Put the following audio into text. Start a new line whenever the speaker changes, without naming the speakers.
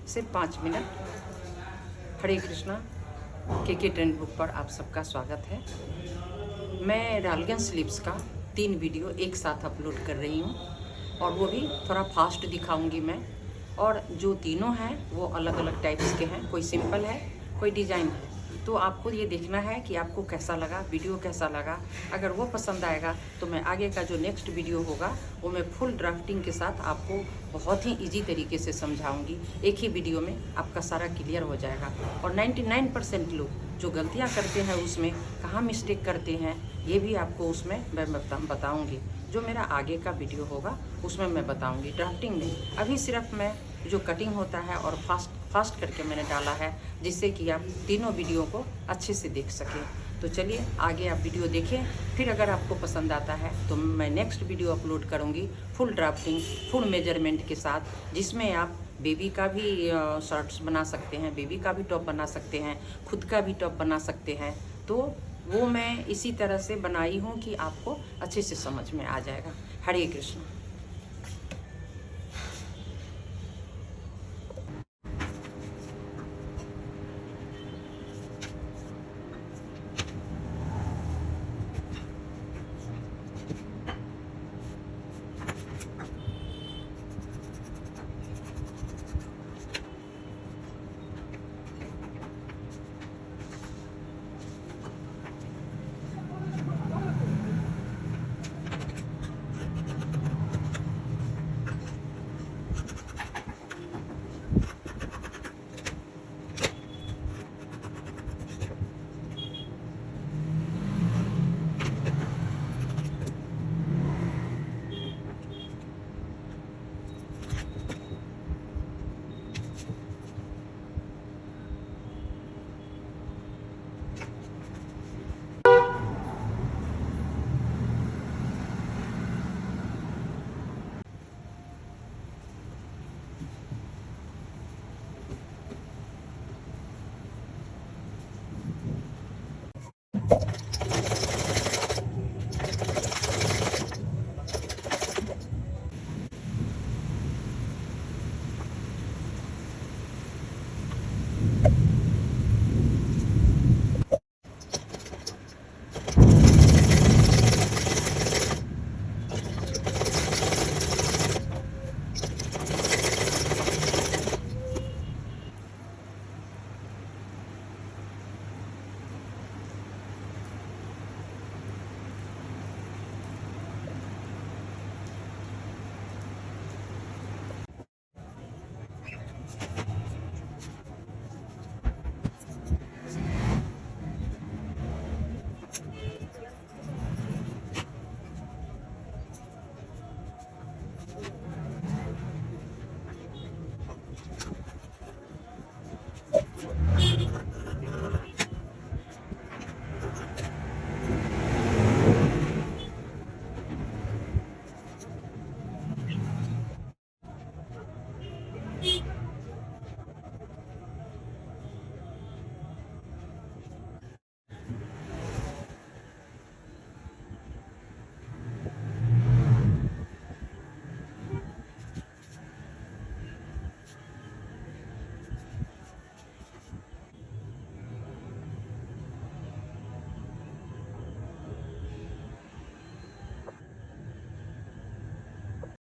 सिर्फ 5 मिनट। हरे कृष्णा, के trend book पर आप सबका स्वागत है। मैं रागलन स्लीव्स का 3 वीडियो एक साथ अपलोड कर रही हूँ और वो भी थोड़ा फास्ट दिखाऊंगी मैं। और जो तीनों हैं वो अलग अलग टाइप्स के हैं, कोई सिंपल है, कोई डिज़ाइन है। तो आपको ये देखना है कि आपको कैसा लगा, वीडियो कैसा लगा। अगर वो पसंद आएगा तो मैं आगे का जो नेक्स्ट वीडियो होगा वो मैं फुल ड्राफ्टिंग के साथ आपको बहुत ही इजी तरीके से समझाऊंगी। एक ही वीडियो में आपका सारा क्लियर हो जाएगा। और 99% लोग जो गलतियां करते हैं उसमें कहाँ मिस्टेक करते हैं ये भी आपको उसमें मैं बताऊँगी। जो मेरा आगे का वीडियो होगा उसमें मैं बताऊँगी, ड्राफ्टिंग में। अभी सिर्फ मैं जो कटिंग होता है और फास्ट करके मैंने डाला है, जिससे कि आप तीनों वीडियो को अच्छे से देख सकें। तो चलिए आगे आप वीडियो देखें, फिर अगर आपको पसंद आता है तो मैं नेक्स्ट वीडियो अपलोड करूँगी फुल ड्राफ्टिंग, फुल मेजरमेंट के साथ, जिसमें आप बेबी का भी शर्ट्स बना सकते हैं, बेबी का भी टॉप बना सकते हैं, खुद का भी टॉप बना सकते हैं। तो वो मैं इसी तरह से बनाई हूँ कि आपको अच्छे से समझ में आ जाएगा। हरे कृष्ण।